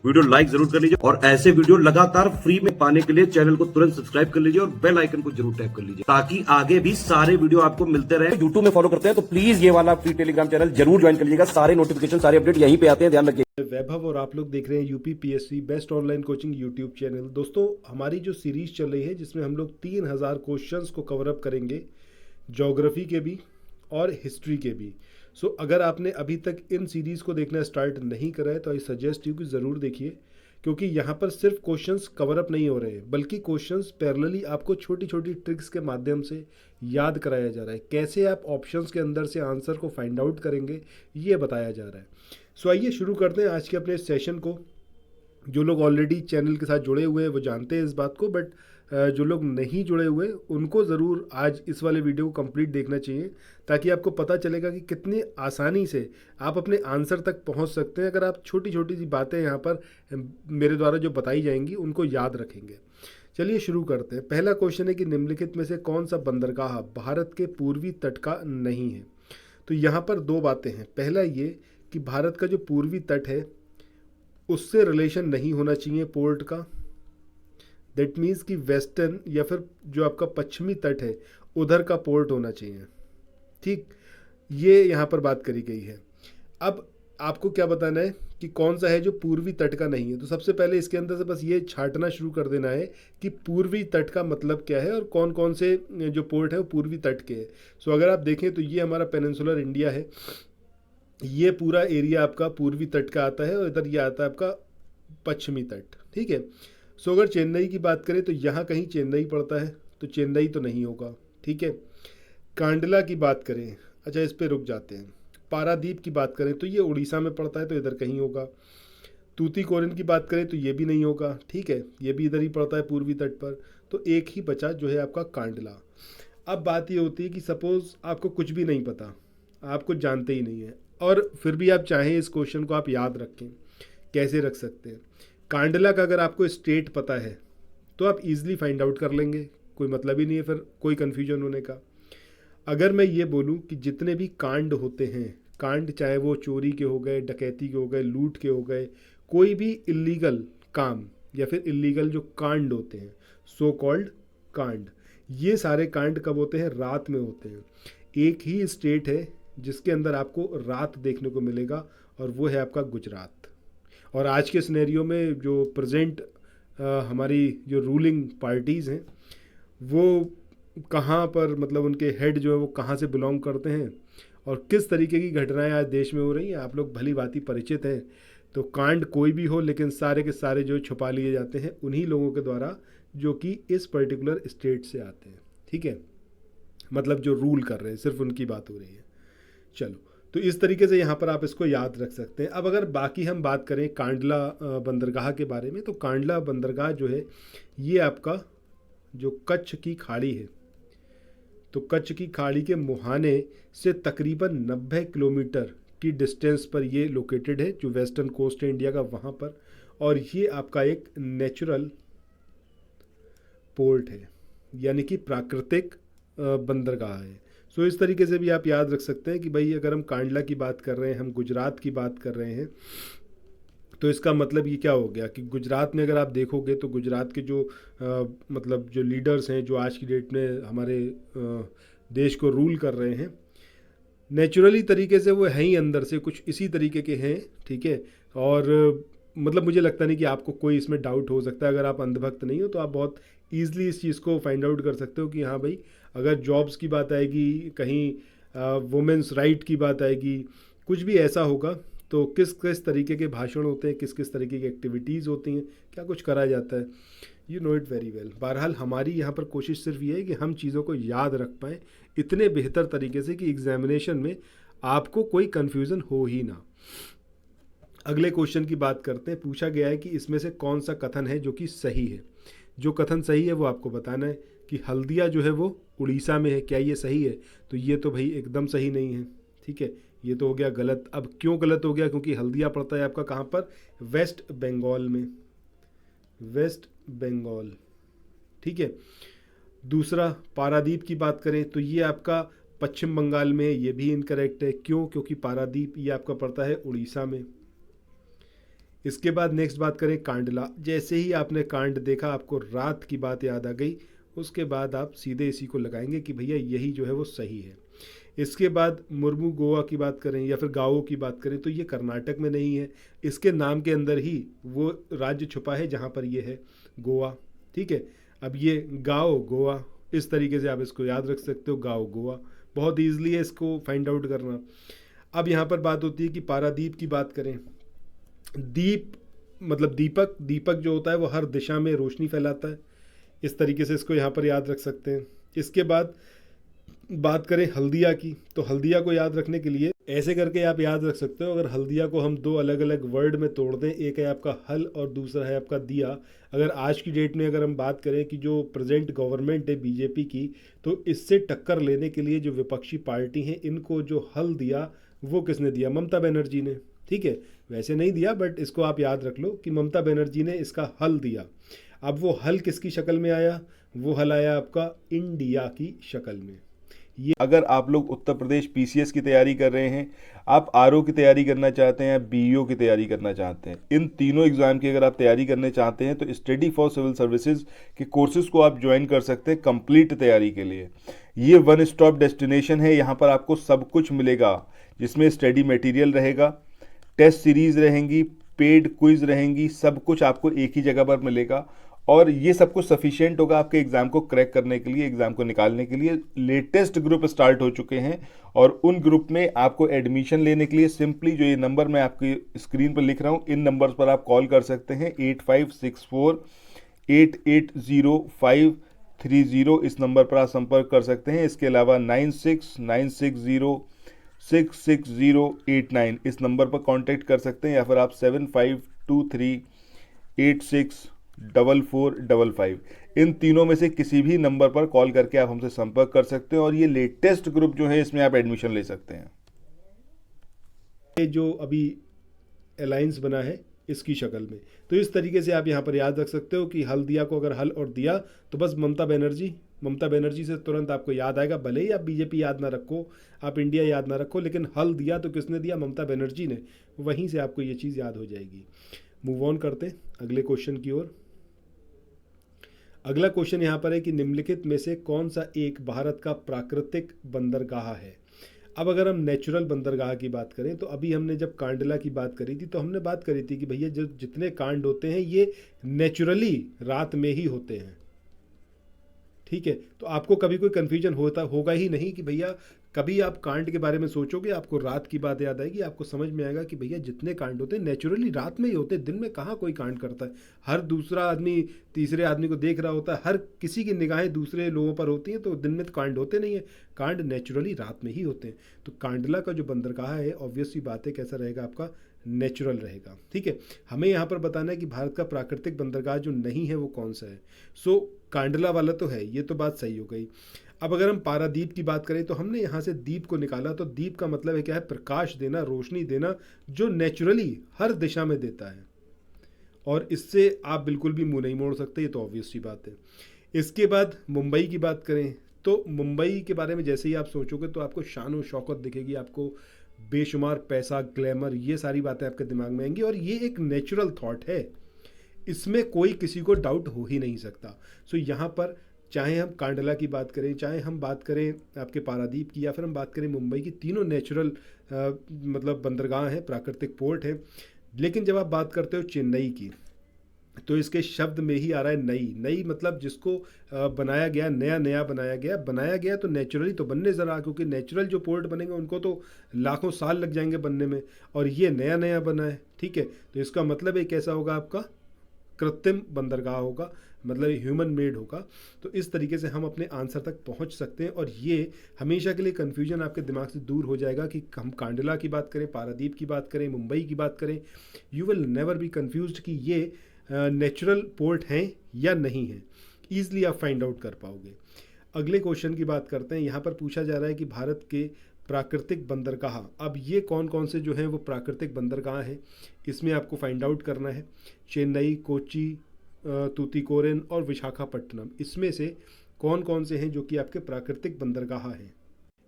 Video like जरूर कर लीजिए और ऐसे वीडियो लगातार फ्री में पाने के लिए चैनल को तुरंत सब्सक्राइब कर लीजिए और बेल आइकन को जरूर टैप कर लीजिए ताकि आगे भी सारे वीडियो आपको मिलते रहे। यूट्यूब में फॉलो करते हैं तो प्लीज ये वाला फ्री टेलीग्राम चैनल जरूर ज्वाइन कर लीजिएगा। सारे नोटिफिकेशन सारे अपडेट यहीं पे आते हैं, ध्यान रखिए। वैभव और आप लोग देख रहे हैं UPPSC best online coaching YouTube channel. दोस्तों, हमारी जो सीरीज चल रही है जिसमें हम लोग 3000 क्वेश्चंस को कवर अप करेंगे, ज्योग्राफी के भी और हिस्ट्री के भी। सो अगर आपने अभी तक इन सीरीज़ को देखना स्टार्ट नहीं करा है तो आई सजेस्ट यू कि ज़रूर देखिए, क्योंकि यहाँ पर सिर्फ क्वेश्चंस कवर अप नहीं हो रहे हैं बल्कि क्वेश्चंस पैरेलली आपको छोटी छोटी ट्रिक्स के माध्यम से याद कराया जा रहा है। कैसे आप ऑप्शंस के अंदर से आंसर को फाइंड आउट करेंगे ये बताया जा रहा है। सो आइए शुरू करते हैं आज के अपने सेशन को। जो लोग ऑलरेडी चैनल के साथ जुड़े हुए हैं वो जानते हैं इस बात को, बट जो लोग नहीं जुड़े हुए उनको ज़रूर आज इस वाले वीडियो को कंप्लीट देखना चाहिए ताकि आपको पता चलेगा कि कितनी आसानी से आप अपने आंसर तक पहुंच सकते हैं अगर आप छोटी छोटी सी बातें यहाँ पर मेरे द्वारा जो बताई जाएंगी उनको याद रखेंगे। चलिए शुरू करते हैं। पहला क्वेश्चन है कि निम्नलिखित में से कौन सा बंदरगाह भारत के पूर्वी तट का नहीं है। तो यहाँ पर दो बातें हैं। पहला ये कि भारत का जो पूर्वी तट है उससे रिलेशन नहीं होना चाहिए पोर्ट का। दैट मीन्स कि वेस्टर्न या फिर जो आपका पश्चिमी तट है उधर का पोर्ट होना चाहिए। ठीक, ये यहाँ पर बात करी गई है। अब आपको क्या बताना है कि कौन सा है जो पूर्वी तट का नहीं है। तो सबसे पहले इसके अंदर से बस ये छांटना शुरू कर देना है कि पूर्वी तट का मतलब क्या है और कौन कौन से जो पोर्ट है वो पूर्वी तट के है। सो अगर आप देखें तो ये हमारा पेनिनसुलर इंडिया है, ये पूरा एरिया आपका पूर्वी तट का आता है और इधर ये आता है आपका पश्चिमी तट। ठीक है। सो अगर चेन्नई की बात करें तो यहाँ कहीं चेन्नई पड़ता है, तो चेन्नई तो नहीं होगा। ठीक है। कांडला की बात करें, अच्छा इस पे रुक जाते हैं। पारादीप की बात करें तो ये उड़ीसा में पड़ता है, तो इधर कहीं होगा। तूतीकोरिन की बात करें तो ये भी नहीं होगा। ठीक है, ये भी इधर ही पड़ता है पूर्वी तट पर। तो एक ही बचा जो है आपका कांडला। अब बात ये होती है कि सपोज आपको कुछ भी नहीं पता, आप कुछ जानते ही नहीं है और फिर भी आप चाहें इस क्वेश्चन को आप याद रखें, कैसे रख सकते हैं। कांडला का अगर आपको स्टेट पता है तो आप इजीली फाइंड आउट कर लेंगे, कोई मतलब ही नहीं है फिर कोई कन्फ्यूजन होने का। अगर मैं ये बोलूं कि जितने भी कांड होते हैं, कांड चाहे वो चोरी के हो गए, डकैती के हो गए, लूट के हो गए, कोई भी इलीगल काम या फिर इलीगल जो कांड होते हैं, सो कॉल्ड कांड, ये सारे कांड कब होते हैं? रात में होते हैं। एक ही स्टेट है जिसके अंदर आपको रात देखने को मिलेगा और वो है आपका गुजरात। और आज के सिनेरियो में जो प्रेजेंट हमारी जो रूलिंग पार्टीज़ हैं वो कहाँ पर, मतलब उनके हेड जो है वो कहाँ से बिलोंग करते हैं और किस तरीके की घटनाएं आज देश में हो रही हैं, आप लोग भली भांति परिचित हैं। तो कांड कोई भी हो लेकिन सारे के सारे जो छुपा लिए जाते हैं उन्हीं लोगों के द्वारा जो कि इस पर्टिकुलर स्टेट से आते हैं। ठीक है, मतलब जो रूल कर रहे हैं, सिर्फ उनकी बात हो रही है। चलो, तो इस तरीके से यहाँ पर आप इसको याद रख सकते हैं। अब अगर बाकी हम बात करें कांडला बंदरगाह के बारे में, तो कांडला बंदरगाह जो है ये आपका जो कच्छ की खाड़ी है, तो कच्छ की खाड़ी के मुहाने से तकरीबन 90 किलोमीटर की डिस्टेंस पर ये लोकेटेड है, जो वेस्टर्न कोस्ट है इंडिया का वहाँ पर। और ये आपका एक नेचुरल पोर्ट है, यानी कि प्राकृतिक बंदरगाह है। सो इस तरीके से भी आप याद रख सकते हैं कि भाई अगर हम कांडला की बात कर रहे हैं, हम गुजरात की बात कर रहे हैं, तो इसका मतलब ये क्या हो गया कि गुजरात में अगर आप देखोगे तो गुजरात के जो मतलब जो लीडर्स हैं जो आज की डेट में हमारे देश को रूल कर रहे हैं, नेचुरली तरीके से वो हैं ही अंदर से कुछ इसी तरीके के हैं। ठीक है, और मतलब मुझे लगता नहीं कि आपको कोई इसमें डाउट हो सकता है। अगर आप अंधभक्त नहीं हो तो आप बहुत ईजिली इस चीज़ को फाइंड आउट कर सकते हो कि हाँ भाई, अगर जॉब्स की बात आएगी, कहीं वुमेंस राइट की बात आएगी, कुछ भी ऐसा होगा तो किस किस तरीके के भाषण होते हैं, किस किस तरीके की एक्टिविटीज़ होती हैं, क्या कुछ करा जाता है, you know it very well. बहरहाल हमारी यहाँ पर कोशिश सिर्फ ये है कि हम चीज़ों को याद रख पाएँ इतने बेहतर तरीके से कि एग्जामिनेशन में आपको कोई कन्फ्यूज़न हो ही ना। अगले क्वेश्चन की बात करते हैं। पूछा गया है कि इसमें से कौन सा कथन है जो कि सही है। जो कथन सही है वो आपको बताना है कि हल्दिया जो है वो उड़ीसा में है, क्या ये सही है? तो ये तो भाई एकदम सही नहीं है। ठीक है, ये तो हो गया गलत। अब क्यों गलत हो गया? क्योंकि हल्दिया पड़ता है आपका कहाँ पर? वेस्ट बंगाल में, वेस्ट बंगाल। ठीक है। दूसरा, पारादीप की बात करें तो ये आपका पश्चिम बंगाल में है, ये भी इनकरेक्ट है। क्यों? क्योंकि पारादीप ये आपका पड़ता है उड़ीसा में। इसके बाद नेक्स्ट बात करें कांडला। जैसे ही आपने कांड देखा आपको रात की बात याद आ गई, उसके बाद आप सीधे इसी को लगाएंगे कि भैया यही जो है वो सही है। इसके बाद मुर्मू गोवा की बात करें या फिर गाओ की बात करें तो ये कर्नाटक में नहीं है, इसके नाम के अंदर ही वो राज्य छुपा है जहाँ पर ये है गोवा। ठीक है, अब ये गाओ गोवा, इस तरीके से आप इसको याद रख सकते हो, गाओ गोवा, बहुत ईजिली है इसको फाइंड आउट करना। अब यहाँ पर बात होती है कि पारादीप की बात करें। दीप मतलब दीपक, दीपक जो होता है वो हर दिशा में रोशनी फैलाता है, इस तरीके से इसको यहाँ पर याद रख सकते हैं। इसके बाद बात करें हल्दिया की, तो हल्दिया को याद रखने के लिए ऐसे करके आप याद रख सकते हो। अगर हल्दिया को हम दो अलग अलग वर्ड में तोड़ दें, एक है आपका हल और दूसरा है आपका दिया। अगर आज की डेट में अगर हम बात करें कि जो प्रेजेंट गवर्नमेंट है बीजेपी की, तो इससे टक्कर लेने के लिए जो विपक्षी पार्टी हैं, इनको जो हल दिया वो किसने दिया? ममता बनर्जी ने। ठीक है, वैसे नहीं दिया बट इसको आप याद रख लो कि ममता बनर्जी ने इसका हल दिया। अब वो हल किसकी शक्ल में आया? वो हल आया आपका इंडिया की शक्ल में। अगर आप लोग उत्तर प्रदेश पीसीएस की तैयारी कर रहे हैं, आप आरओ की तैयारी करना चाहते हैं, बीईओ की तैयारी करना चाहते हैं, इन तीनों एग्जाम की अगर आप तैयारी करने चाहते हैं तो स्टडी फॉर सिविल सर्विसेज के कोर्सेज को आप ज्वाइन कर सकते हैं कंप्लीट तैयारी के लिए। ये वन स्टॉप डेस्टिनेशन है, यहाँ पर आपको सब कुछ मिलेगा, जिसमें स्टडी मटेरियल रहेगा, टेस्ट सीरीज रहेंगी, पेड क्विज रहेंगी, सब कुछ आपको एक ही जगह पर मिलेगा। और ये सब कुछ सफिशिएंट होगा आपके एग्जाम को क्रैक करने के लिए, एग्जाम को निकालने के लिए। लेटेस्ट ग्रुप स्टार्ट हो चुके हैं और उन ग्रुप में आपको एडमिशन लेने के लिए सिंपली जो ये नंबर मैं आपकी स्क्रीन पर लिख रहा हूँ, इन नंबर्स पर आप कॉल कर सकते हैं। 8564-880530, इस नंबर पर आप संपर्क कर सकते हैं। इसके अलावा 9696066089 इस नंबर पर कांटेक्ट कर सकते हैं, या फिर आप 7523864455 इन तीनों में से किसी भी नंबर पर कॉल करके आप हमसे संपर्क कर सकते हैं और ये लेटेस्ट ग्रुप जो है इसमें आप एडमिशन ले सकते हैं। ये जो अभी अलायंस बना है इसकी शक्ल में, तो इस तरीके से आप यहाँ पर याद रख सकते हो कि हल दिया को अगर हल और दिया तो बस ममता बनर्जी से तुरंत आपको याद आएगा। भले ही आप बीजेपी याद ना रखो, आप इंडिया याद ना रखो, लेकिन हल दिया तो किसने दिया? ममता बनर्जी ने। वहीं से आपको ये चीज़ याद हो जाएगी। मूव ऑन करते हैं अगले क्वेश्चन की ओर। अगला क्वेश्चन यहाँ पर है कि निम्नलिखित में से कौन सा एक भारत का प्राकृतिक बंदरगाह है? अब अगर हम नेचुरल बंदरगाह की बात करें तो अभी हमने जब कांडला की बात करी थी तो हमने बात करी थी कि भैया जो जितने कांड होते हैं ये नेचुरली रात में ही होते हैं। ठीक है, तो आपको कभी कोई कन्फ्यूजन होगा ही नहीं कि भैया, कभी आप कांड के बारे में सोचोगे आपको रात की बात याद आएगी, आपको समझ में आएगा कि भैया जितने कांड होते हैं नेचुरली रात में ही होते हैं, दिन में कहाँ कोई कांड करता है। हर दूसरा आदमी तीसरे आदमी को देख रहा होता है, हर किसी की निगाहें दूसरे लोगों पर होती हैं, तो दिन में तो कांड होते नहीं है, कांड नेचुरली रात में ही होते हैं। तो कांडला का जो बंदरगाह है ऑब्वियस सी बात है कैसा रहेगा आपका? नेचुरल रहेगा। ठीक है, हमें यहाँ पर बताना है कि भारत का प्राकृतिक बंदरगाह जो नहीं है वो कौन सा है। सो कांडला वाला तो है, ये तो बात सही हो गई। अब अगर हम पारादीप की बात करें तो हमने यहाँ से दीप को निकाला, तो दीप का मतलब है क्या है? प्रकाश देना, रोशनी देना, जो नेचुरली हर दिशा में देता है, और इससे आप बिल्कुल भी मुंह नहीं मोड़ सकते, ये तो ऑब्वियस सी बात है। इसके बाद मुंबई की बात करें तो मुंबई के बारे में जैसे ही आप सोचोगे तो आपको शान और शौकत दिखेगी, आपको बेशुमार पैसा, ग्लैमर, ये सारी बातें आपके दिमाग में आएंगी, और ये एक नेचुरल थॉट है, इसमें कोई किसी को डाउट हो ही नहीं सकता। सो यहाँ पर चाहे हम कांडला की बात करें, चाहे हम बात करें आपके पारादीप की, या फिर हम बात करें मुंबई की, तीनों नेचुरल मतलब बंदरगाह हैं, प्राकृतिक पोर्ट है। लेकिन जब आप बात करते हो चेन्नई की, तो इसके शब्द में ही आ रहा है नई। नई मतलब जिसको बनाया गया, नया बनाया गया तो नेचुरली तो बनने ज़रा, क्योंकि नेचुरल जो पोर्ट बनेंगे उनको तो लाखों साल लग जाएंगे बनने में, और ये नया बना है। ठीक है, तो इसका मतलब एक ऐसा होगा आपका कृत्रिम बंदरगाह होगा, मतलब ह्यूमन मेड होगा। तो इस तरीके से हम अपने आंसर तक पहुंच सकते हैं, और ये हमेशा के लिए कन्फ्यूजन आपके दिमाग से दूर हो जाएगा कि हम कांडला की बात करें, पारादीप की बात करें, मुंबई की बात करें, you will never be confused कि ये नेचुरल पोर्ट हैं या नहीं हैं। ईजिली आप फाइंड आउट कर पाओगे। अगले क्वेश्चन की बात करते हैं। यहाँ पर पूछा जा रहा है कि भारत के प्राकृतिक बंदरगाह, अब ये कौन कौन से जो हैं वो प्राकृतिक बंदरगाह हैं, इसमें आपको फाइंड आउट करना है। चेन्नई, कोच्चि, तूतीकोरिन और विशाखापट्टनम, इसमें से कौन कौन से हैं जो कि आपके प्राकृतिक बंदरगाह हैं।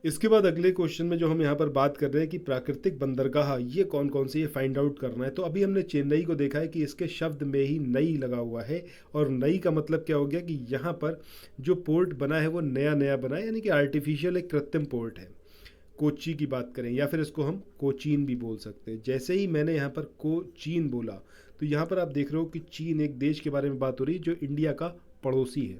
इसके बाद अगले क्वेश्चन में जो हम यहाँ पर बात कर रहे हैं कि प्राकृतिक बंदरगाह ये कौन कौन से, ये फाइंड आउट करना है। तो अभी हमने चेन्नई को देखा है कि इसके शब्द में ही नई लगा हुआ है, और नई का मतलब क्या हो गया कि यहाँ पर जो पोर्ट बना है वो नया नया बना है, यानी कि आर्टिफिशियल एक कृत्रिम पोर्ट है। कोच्चि की बात करें या फिर इसको हम कोचीन भी बोल सकते हैं। जैसे ही मैंने यहाँ पर कोचीन बोला तो यहाँ पर आप देख रहे हो कि चीन एक देश के बारे में बात हो रही है जो इंडिया का पड़ोसी है,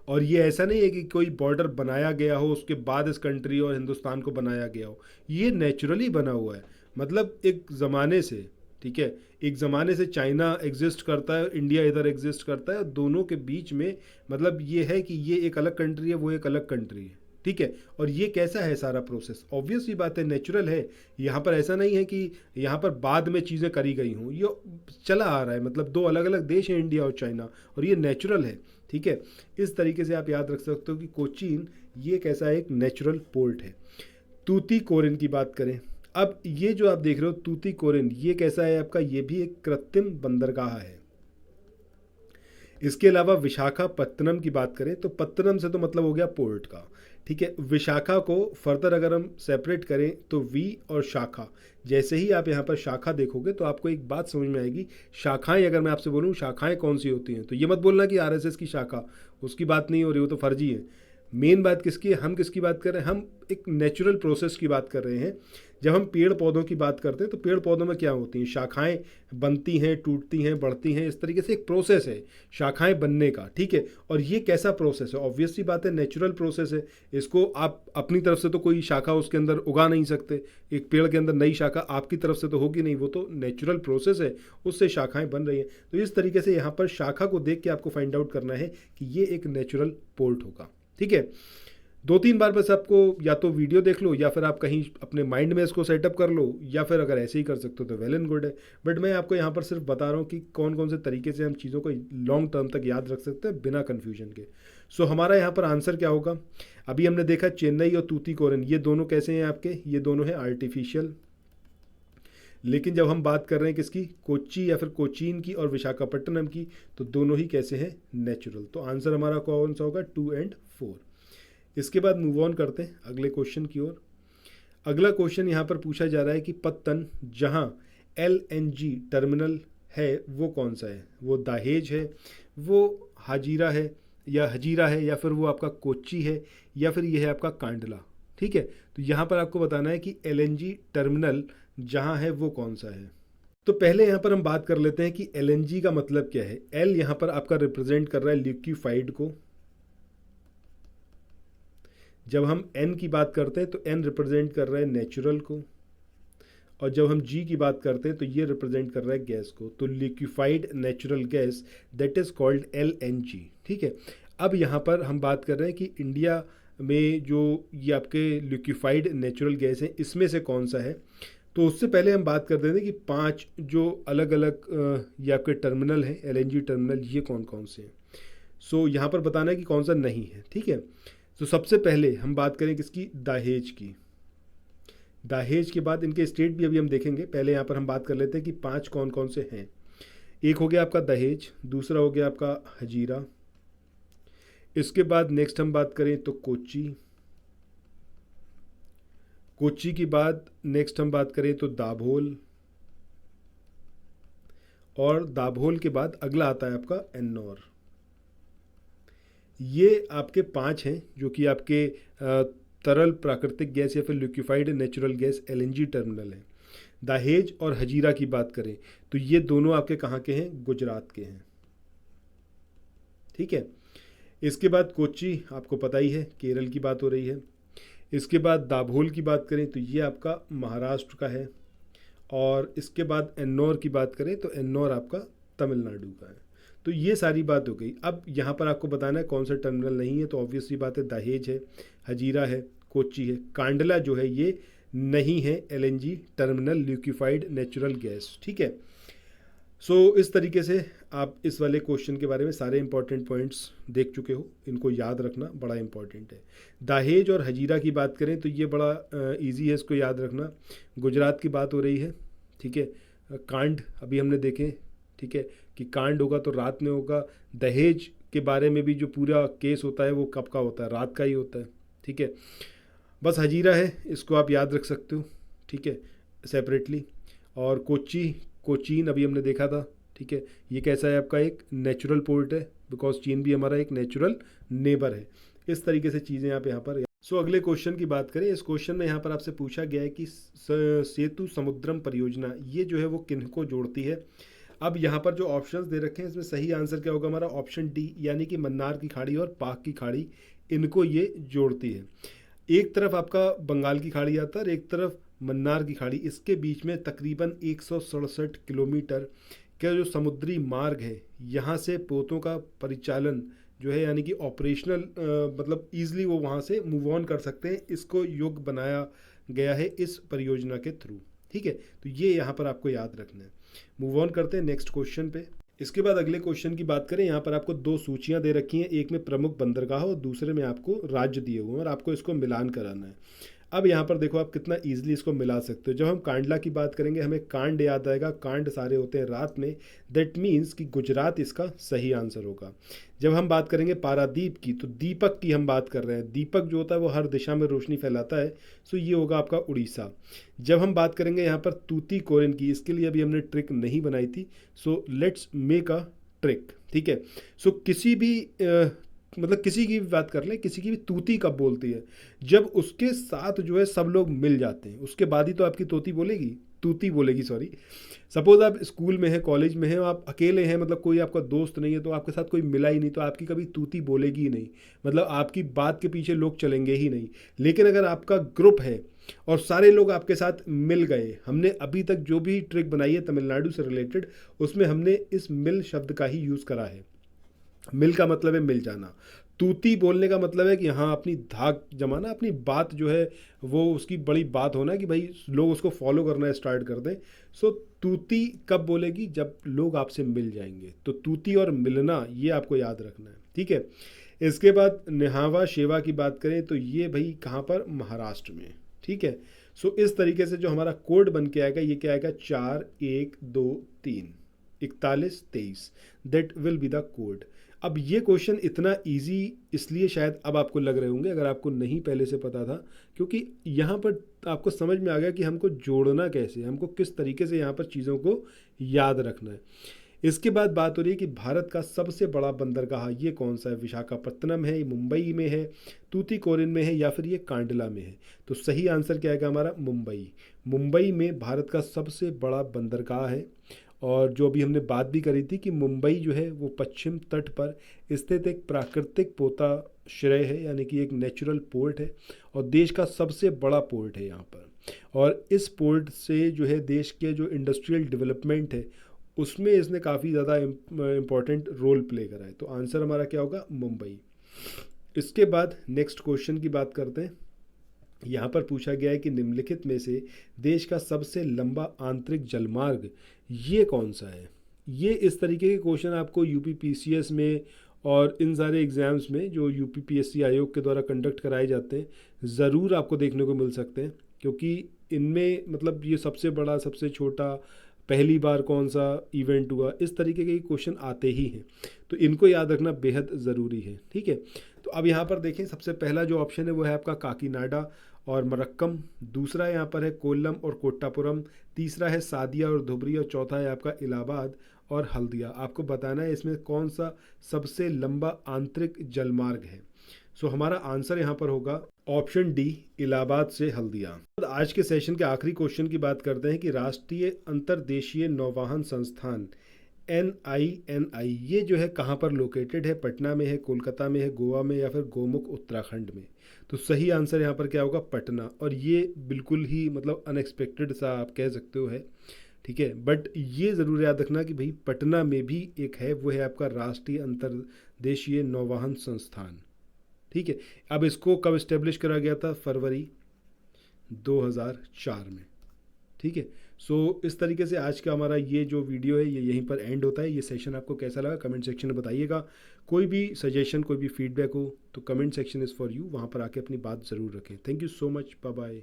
और ये ऐसा नहीं है कि कोई बॉर्डर बनाया गया हो उसके बाद इस कंट्री और हिंदुस्तान को बनाया गया हो, ये नेचुरली बना हुआ है। मतलब एक ज़माने से, ठीक है, एक ज़माने से चाइना एग्जिस्ट करता है, इंडिया इधर एग्जिस्ट करता है, और दोनों के बीच में मतलब ये है कि ये एक अलग कंट्री है, वो एक अलग कंट्री है, ठीक है। और ये कैसा है सारा प्रोसेस, ऑब्वियस ही बात है, नेचुरल है। यहाँ पर ऐसा नहीं है कि यहाँ पर बाद में चीज़ें करी गई हों, ये चला आ रहा है। मतलब दो अलग अलग देश हैं, इंडिया और चाइना, और ये नेचुरल है, ठीक है। इस तरीके से आप याद रख सकते हो कि कोचीन ये कैसा एक नेचुरल पोर्ट है। तूतीकोरिन की बात करें, अब ये जो आप देख रहे हो तूतीकोरिन, ये कैसा है आपका, ये भी एक कृत्रिम बंदरगाह है। इसके अलावा विशाखापत्तनम की बात करें तो पत्तनम से तो मतलब हो गया पोर्ट का, ठीक है। विशाखा को फर्दर अगर हम सेपरेट करें तो वी और शाखा, जैसे ही आप यहाँ पर शाखा देखोगे तो आपको एक बात समझ में आएगी। शाखाएं, अगर मैं आपसे बोलूँ शाखाएं कौन सी होती हैं, तो ये मत बोलना कि आरएसएस की शाखा, उसकी बात नहीं हो रही, वो तो फर्जी है। मेन बात किसकी है, हम किसकी बात कर रहे हैं, हम एक नेचुरल प्रोसेस की बात कर रहे हैं। जब हम पेड़ पौधों की बात करते हैं तो पेड़ पौधों में क्या होती हैं, शाखाएं बनती हैं, टूटती हैं, बढ़ती हैं, इस तरीके से एक प्रोसेस है शाखाएं बनने का, ठीक है। और ये कैसा प्रोसेस है, ऑब्वियसली बात है नेचुरल प्रोसेस है। इसको आप अपनी तरफ से तो कोई शाखा उसके अंदर उगा नहीं सकते, एक पेड़ के अंदर नई शाखा आपकी तरफ से तो होगी नहीं, वो तो नेचुरल प्रोसेस है, उससे शाखाएं बन रही हैं। तो इस तरीके से यहाँ पर शाखा को देख के आपको फाइंड आउट करना है कि ये एक नेचुरल पोर्ट होगा, ठीक है। 2-3 बार बस आपको या तो वीडियो देख लो या फिर आप कहीं अपने माइंड में इसको सेटअप कर लो, या फिर अगर ऐसे ही कर सकते हो तो वेल एंड गुड है। बट मैं आपको यहाँ पर सिर्फ बता रहा हूँ कि कौन कौन से तरीके से हम चीज़ों को लॉन्ग टर्म तक याद रख सकते हैं बिना कन्फ्यूजन के। सो हमारा यहाँ पर आंसर क्या होगा, अभी हमने देखा चेन्नई और तूतीकोरिन, ये दोनों कैसे हैं आपके, ये दोनों हैं आर्टिफिशियल। लेकिन जब हम बात कर रहे हैं किसकी, कोच्चि या फिर कोचीन की और विशाखापट्टनम की, तो दोनों ही कैसे हैं, नेचुरल। तो आंसर हमारा कौन सा होगा, 2 और 4। इसके बाद मूव ऑन करते हैं अगले क्वेश्चन की ओर। अगला क्वेश्चन यहाँ पर पूछा जा रहा है कि पत्तन जहाँ LNG टर्मिनल है वो कौन सा है, वो दहेज है, वो हाजीरा है या फिर वो आपका कोच्चि है, या फिर ये है आपका कांडला, ठीक है। तो यहाँ पर आपको बताना है कि LNG टर्मिनल जहाँ है वो कौन सा है। तो पहले यहाँ पर हम बात कर लेते हैं कि LNG का मतलब क्या है। L यहाँ पर आपका रिप्रेजेंट कर रहा है लिक्विफाइड को, जब हम N की बात करते हैं तो N रिप्रेजेंट कर रहा है नेचुरल को, और जब हम G की बात करते हैं तो ये रिप्रेजेंट कर रहा है गैस को। तो liquefied natural gas that is called LNG, ठीक है। अब यहाँ पर हम बात कर रहे हैं कि इंडिया में जो ये आपके लिक्विफाइड नेचुरल गैस है इसमें से कौन सा है। तो उससे पहले हम बात कर देते हैं कि 5 जो अलग अलग ये आपके टर्मिनल हैं LNG टर्मिनल, ये कौन कौन से हैं। सो यहाँ पर बताना है कि कौन सा नहीं है, ठीक है। तो सबसे पहले हम बात करें किसकी, दहेज की। दहेज के बाद इनके स्टेट भी अभी हम देखेंगे, पहले यहाँ पर हम बात कर लेते हैं कि 5 कौन कौन से हैं। एक हो गया आपका दहेज, दूसरा हो गया आपका हजीरा, इसके बाद नेक्स्ट हम बात करें तो कोच्चि, कोच्चि की बाद नेक्स्ट हम बात करें तो दाभोल, और दाभोल के बाद अगला आता है आपका एन्नौर। ये आपके 5 हैं जो कि आपके तरल प्राकृतिक गैस या फिर liquefied natural gas LNG terminal है। दहेज और हजीरा की बात करें तो ये दोनों आपके कहाँ के हैं, गुजरात के हैं, ठीक है। इसके बाद कोच्चि आपको पता ही है, केरल की बात हो रही है। इसके बाद दाभोल की बात करें तो ये आपका महाराष्ट्र का है, और इसके बाद एन्नौर की बात करें तो एन्नौर आपका तमिलनाडु का है। तो ये सारी बात हो गई। अब यहाँ पर आपको बताना है कौन सा टर्मिनल नहीं है, तो ऑब्वियसली बात है दहेज है, हजीरा है, कोच्चि है। कांडला जो है ये नहीं है LNG terminal liquefied natural gas, ठीक है। सो इस तरीके से आप इस वाले क्वेश्चन के बारे में सारे इंपॉर्टेंट पॉइंट्स देख चुके हो, इनको याद रखना बड़ा इंपॉर्टेंट है। दहेज और हजीरा की बात करें तो ये बड़ा इजी है, इसको याद रखना। गुजरात की बात हो रही है, ठीक है। कांड अभी हमने देखे, ठीक है, कि कांड होगा तो रात में होगा। दहेज के बारे में भी जो पूरा केस होता है वो कब का होता है, रात का ही होता है, ठीक है। बस हजीरा है, इसको आप याद रख सकते हो, ठीक है, सेपरेटली। और कोचीन अभी हमने देखा था, ठीक है। ये कैसा है आपका एक नेचुरल पोर्ट है, बिकॉज चीन भी हमारा एक नेचुरल नेबर है। इस तरीके से चीज़ें आप यहाँ पर। सो अगले क्वेश्चन की बात करें। इस क्वेश्चन में यहाँ पर आपसे पूछा गया है कि सेतु समुद्रम परियोजना ये जो है वो किनको जोड़ती है। अब यहाँ पर जो ऑप्शंस दे रखे हैं इसमें सही आंसर क्या होगा हमारा? ऑप्शन डी, यानी कि मन्नार की खाड़ी और पाक की खाड़ी, इनको ये जोड़ती है। एक तरफ आपका बंगाल की खाड़ी आता है और एक तरफ मन्नार की खाड़ी। इसके बीच में तकरीबन 167 किलोमीटर का जो समुद्री मार्ग है, यहाँ से पोतों का परिचालन जो है, यानी कि ऑपरेशनल मतलब ईजिली वो वहाँ से मूव ऑन कर सकते हैं। इसको योग्य बनाया गया है इस परियोजना के थ्रू, ठीक है। तो ये यहाँ पर आपको याद रखना है। मूव ऑन करते हैं नेक्स्ट क्वेश्चन पे। इसके बाद अगले क्वेश्चन की बात करें। यहाँ पर आपको दो सूचियाँ दे रखी हैं, एक में प्रमुख बंदरगाह और दूसरे में आपको राज्य दिए हुए हैं और आपको इसको मिलान कराना है। अब यहाँ पर देखो आप कितना ईजिली इसको मिला सकते हो। जब हम कांडला की बात करेंगे हमें कांड याद आएगा, कांड सारे होते हैं रात में, दैट मीन्स कि गुजरात इसका सही आंसर होगा। जब हम बात करेंगे पारादीप की, तो दीपक की हम बात कर रहे हैं। दीपक जो होता है वो हर दिशा में रोशनी फैलाता है, सो ये होगा आपका उड़ीसा। जब हम बात करेंगे यहाँ पर तूतीकोरिन की, इसके लिए अभी हमने ट्रिक नहीं बनाई थी, so let's make a trick, ठीक है। सो किसी भी मतलब किसी की भी बात कर लें, किसी की भी तूती कब बोलती है? जब उसके साथ जो है सब लोग मिल जाते हैं, उसके बाद ही तो आपकी तूती बोलेगी, सॉरी। सपोज आप स्कूल में हैं, कॉलेज में हैं, आप अकेले हैं, मतलब कोई आपका दोस्त नहीं है, तो आपके साथ कोई मिला ही नहीं, तो आपकी कभी तूती बोलेगी ही नहीं, मतलब आपकी बात के पीछे लोग चलेंगे ही नहीं। लेकिन अगर आपका ग्रुप है और सारे लोग आपके साथ मिल गए, हमने अभी तक जो भी ट्रिक बनाई है तमिलनाडु से रिलेटेड, उसमें हमने इस मिल शब्द का ही यूज़ करा है। मिल का मतलब है मिल जाना। तूती बोलने का मतलब है कि हाँ अपनी धाक जमाना, अपनी बात जो है वो उसकी बड़ी बात होना कि भाई लोग उसको फॉलो करना स्टार्ट कर दें। सो तूती कब बोलेगी? जब लोग आपसे मिल जाएंगे। तो तूती और मिलना ये आपको याद रखना है, ठीक है। इसके बाद निहावा शेवा की बात करें तो ये भाई कहाँ पर? महाराष्ट्र में, ठीक है। सो इस तरीके से जो हमारा कोड बन के आएगा, ये क्या आएगा? 4 1 2 3 41 23, that will be the code. अब ये क्वेश्चन इतना इजी इसलिए शायद अब आपको लग रहे होंगे, अगर आपको नहीं पहले से पता था, क्योंकि यहाँ पर आपको समझ में आ गया कि हमको जोड़ना कैसे, हमको किस तरीके से यहाँ पर चीज़ों को याद रखना है। इसके बाद बात हो रही है कि भारत का सबसे बड़ा बंदरगाह ये कौन सा है? विशाखापत्तनम है, मुंबई में है, तूतीकोरिन में है, या फिर ये कांडला में है? तो सही आंसर क्या आएगा हमारा? मुंबई। मुंबई में भारत का सबसे बड़ा बंदरगाह है। और जो अभी हमने बात भी करी थी कि मुंबई जो है वो पश्चिम तट पर स्थित एक प्राकृतिक पोताश्रय है, यानी कि एक नेचुरल पोर्ट है और देश का सबसे बड़ा पोर्ट है यहाँ पर। और इस पोर्ट से जो है देश के जो इंडस्ट्रियल डेवलपमेंट है उसमें इसने काफ़ी ज़्यादा इम्पॉर्टेंट रोल प्ले करा है। तो आंसर हमारा क्या होगा? मुंबई। इसके बाद नेक्स्ट क्वेश्चन की बात करते हैं। यहाँ पर पूछा गया है कि निम्नलिखित में से देश का सबसे लंबा आंतरिक जलमार्ग ये कौन सा है? ये इस तरीके के क्वेश्चन आपको यूपीपीसीएस में और इन सारे एग्ज़ाम्स में जो यूपीपीएससी आयोग के द्वारा कंडक्ट कराए जाते हैं ज़रूर आपको देखने को मिल सकते हैं, क्योंकि इनमें मतलब ये सबसे बड़ा, सबसे छोटा, पहली बार कौन सा इवेंट हुआ, इस तरीके के क्वेश्चन आते ही हैं। तो इनको याद रखना बेहद ज़रूरी है, ठीक है। तो अब यहाँ पर देखें, सबसे पहला जो ऑप्शन है वो है आपका काकीनाडा और मरक्कम, दूसरा यहाँ पर है कोल्लम और कोट्टापुरम, तीसरा है सादिया और धुबरी, और चौथा है आपका इलाहाबाद और हल्दिया। आपको बताना है इसमें कौन सा सबसे लंबा आंतरिक जलमार्ग है। सो हमारा आंसर यहाँ पर होगा ऑप्शन डी, इलाहाबाद से हल्दिया। आज के सेशन के आखिरी क्वेश्चन की बात करते हैं कि राष्ट्रीय अंतर्देशीय नौवहन संस्थान NINI ये जो है कहाँ पर लोकेटेड है? पटना में है, कोलकाता में है, गोवा में, या फिर गोमुख उत्तराखंड में? तो सही आंसर यहाँ पर क्या होगा? पटना। और ये बिल्कुल ही मतलब अनएक्सपेक्टेड सा आप कह सकते हो है, ठीक है। बट ये ज़रूर याद रखना कि भाई पटना में भी एक है, वो है आपका राष्ट्रीय अंतर्देशीय नौवहन संस्थान, ठीक है। अब इसको कब इस्टेब्लिश करा गया था? फरवरी 2004 में, ठीक है। सो इस तरीके से आज का हमारा ये जो वीडियो है ये यहीं पर एंड होता है। ये सेशन आपको कैसा लगा कमेंट सेक्शन में बताइएगा। कोई भी सजेशन, कोई भी फीडबैक हो तो comment section is for you, वहाँ पर आके अपनी बात ज़रूर रखें। Thank you so much, bye bye.